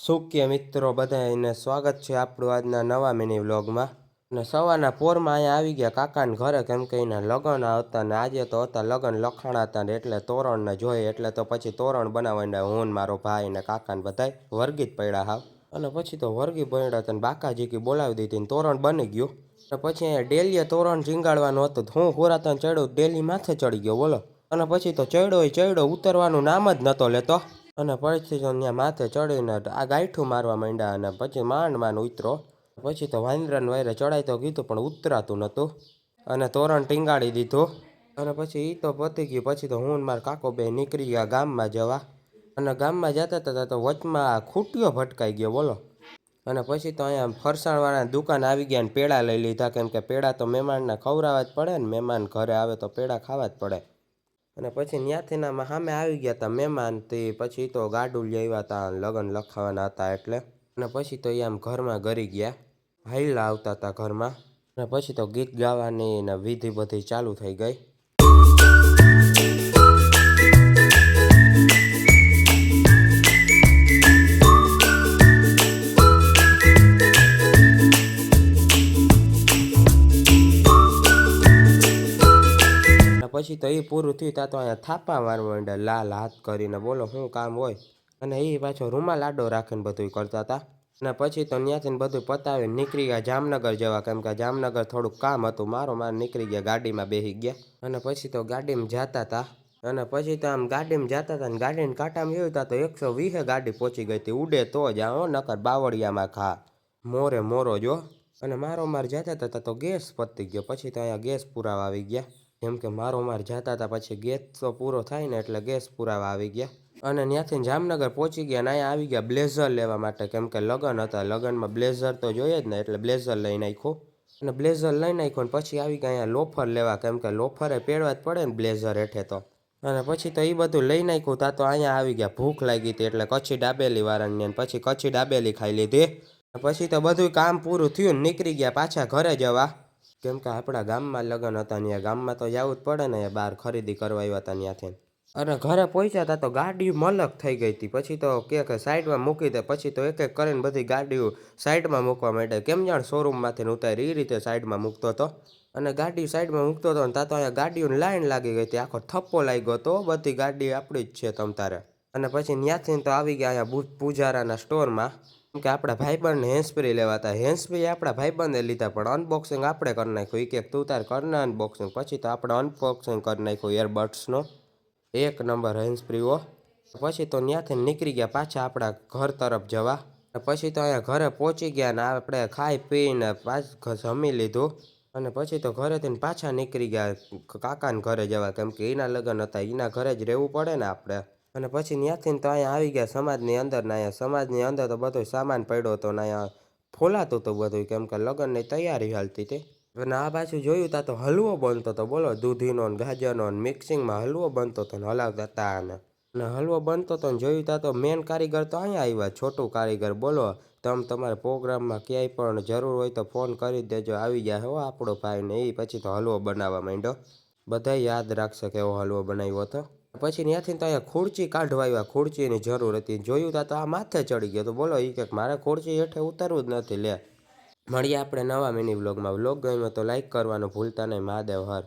સુખ્ય મિત્રો બધાને સ્વાગત છે આપણું આજના નવા મિની વ્લોગમાં. અને સવારના પોરમાં અહીંયા આવી ગયા કાકાને ઘરે, કેમ કે એના લગ્ન હતા ને આજે તો હતા લગ્ન લખાણા હતા ને એટલે તોરણને જોઈએ એટલે તો પછી તોરણ બનાવવાને હું ને મારો ભાઈ ને કાકાને બધાય વર્ગી જ પડ્યા હાવ. અને પછી તો વર્ગી પડ્યા હતા ને બાકાજી બોલાવી દીધી ને તોરણ બની ગયું. અને પછી અહીંયા ડેલીએ તોરણ ઝીંગાડવાનું હતું, હું હોરાતન ચડ્યો ડેલી માથે ચડી ગયો બોલો. અને પછી તો ચડ્યો ઉતરવાનું નામ જ નહોતો લેતો. અને પછી તો ત્યાં માથે ચડીને આ ગાંઠું મારવા માંડ્યા અને પછી માંડ ઉતરો. પછી તો વાંદરાને વાયરે ચડાઈ તો કીધું પણ ઉતરાતું નહોતું અને તોરણ ટીંગાડી દીધું. અને પછી એ તો પતી ગયું. પછી તો હું મારા કાકો બે નીકળી ગયા ગામમાં જવા. અને ગામમાં જતા હતા તો વચમાં ખૂટ્યો ભટકાઈ ગયો બોલો. અને પછી તો અહીંયા ફરસાણવાળા દુકાન આવી ગયા ને પેડા લઈ લીધા, કેમ કે પેડા તો મહેમાનને ખવડાવવા જ પડે ને, મહેમાન ઘરે આવે તો પેડા ખાવા જ પડે. અને પછી ત્યાંથી ના સામે આવી ગયા હતા મહેમાન, તે પછી તો ગાડું લઈ આવ્યા હતા લગ્ન લખાવાના હતા એટલે. અને પછી તો એ આમ ઘરમાં ગરી ગયા, હાઈલા આવતા હતા ઘરમાં. અને પછી તો ગીત ગાવાની ને વિધિ બધી ચાલુ થઈ ગઈ. પછી તો એ પૂરું થયું ત્યાં તો અહીંયા થાપા મારવા માંડ્યા લાલ હાથ કરીને બોલો શું કામ હોય. અને એ પાછો રૂમાલ આડો રાખીને બધું કરતા હતા. અને પછી તો ત્યાંથી બધું પતાવીને નીકળી ગયા જામનગર જવા, કેમ કે જામનગર થોડુંક કામ હતું. માર નીકળી ગયા, ગાડીમાં બેસી ગયા. અને પછી તો ગાડીમાં જતા હતા. અને પછી તો આમ ગાડીમાં જતા હતા ને ગાડીને કાંટામાં જોયું હતા તો 120 ગાડી પહોંચી ગઈ હતી. ઉડે તો જ આવો નકર બાવળિયામાં ખા મોરે મોરો જો. અને માર જતા હતા તો ગેસ પતી ગયો. પછી તો અહીંયા ગેસ પુરાવા આવી ગયા, કેમ કે માર જતા હતા પછી ગેસ તો પૂરો થાય ને એટલે ગેસ પુરાવા આવી ગયા. અને ત્યાંથી જામનગર પહોંચી ગયા ને અહીંયા આવી ગયા બ્લેઝર લેવા માટે, કેમ કે લગ્ન હતા, લગ્નમાં બ્લેઝર તો જોઈએ જ ને એટલે બ્લેઝર લઈ નાખ્યું. અને બ્લેઝર લઈ નાખ્યું ને પછી આવી ગયા અહીંયા લોફર લેવા, કેમ કે લોફરે પહેરવા જ પડે ને બ્લેઝર હેઠે તો. અને પછી તો એ બધું લઈ નાખ્યું તા તો અહીંયા આવી ગયા ભૂખ લાગી હતી એટલે કચ્છી દાબેલી વાળાને પછી કચ્છી દાબેલી ખાઈ લીધી. પછી તો બધું કામ પૂરું થયું ને નીકળી ગયા પાછા ઘરે જવા, કેમ કે આપણા ગામમાં લગ્ન હતા ત્યાં ગામમાં તો જવું જ પડે ને, બહાર ખરીદી કરવા આવ્યા હતા ત્યાંથી. અને ઘરે પહોંચ્યા હતા તો ગાડી મલક થઈ ગઈ હતી. પછી તો કે સાઈડમાં મૂકી દે, પછી તો એક એક કરીને બધી ગાડીઓ સાઈડમાં મૂકવા માંડે, કેમ જાણ શોરૂમમાંથી ઉતારી એ રીતે સાઈડમાં મૂકતો હતો. અને ગાડી સાઈડમાં મૂકતો હતો ને ત્યાં તો અહીંયા ગાડીઓની લાઈન લાગી ગઈ હતી, આખો થપ્પો લાગ્યો હતો, બધી ગાડી આપણી જ છે તમ તારે. અને પછી ત્યાંથી તો આવી ગયા અહીંયા પૂજારાના સ્ટોરમાં, કે આપણા ભાઈબંધને હેન્ડસ્પ્રી લેવા હતા. હેન્ડસ્પ્રી આપણા ભાઈબંધે લીધા પણ અનબોક્સિંગ આપણે કરી નાખ્યું. એક તું તાર કરના અનબોક્સિંગ. પછી તો આપણે અનબોક્સિંગ કરી નાખ્યું એરબડ્સનો, એક નંબર હેન્ડસ્પ્રીઓ. પછી તો ત્યાંથી નીકળી ગયા પાછા આપણા ઘર તરફ જવા. પછી તો અહીંયા ઘરે પહોંચી ગયા ને આપણે ખાઈ પીને પાછું જમી લીધું. અને પછી તો ઘરેથી પાછા નીકળી ગયા કાકાને ઘરે જવા, કેમ કે એના લગ્ન હતા, એના ઘરે જ રહેવું પડે ને આપણે. અને પછી ત્યાંથી તો અહીંયા આવી ગયા સમાજની અંદર ને અહીંયા સમાજની અંદર તો બધો સામાન પડ્યો હતો ને અહીંયા ફોલાતું હતું બધું, કેમ કે લગ્નની તૈયારી હાલતી હતી. અને આ પાછું જોયું તા તો હલવો બનતો હતો બોલો, દૂધીનો ને ગાજરનો ને મિક્સિંગમાં હલવો બનતો હતો ને હલાવતા હતા. અને હલવો બનતો હતો ને જોયું તા તો મેન કારીગર તો અહીંયા આવ્યા, છોટું કારીગર બોલો. તમારા પ્રોગ્રામમાં ક્યાંય પણ જરૂર હોય તો ફોન કરી દેજો, આવી જાય હો આપણો ભાઈ ને. એ પછી તો હલવો બનાવવા માંડ્યો, બધા યાદ રાખશે કે એવો હલવો બનાવ્યો હતો. પછી ત્યાંથી તો અહીંયા ખુરચી કાઢવા આવ્યા, ખુરચીની જરૂર હતી. જોયું તા તો આ માથે ચડી ગયો તો બોલો, એ કે મારે ખુરચી હેઠે ઉતરવું જ નથી લે. મળીએ આપણે નવા મિની વ્લોગમાં. વ્લોગ ગમ્યો તો લાઈક કરવાનું ભૂલતા નહીં. મહાદેવ હર.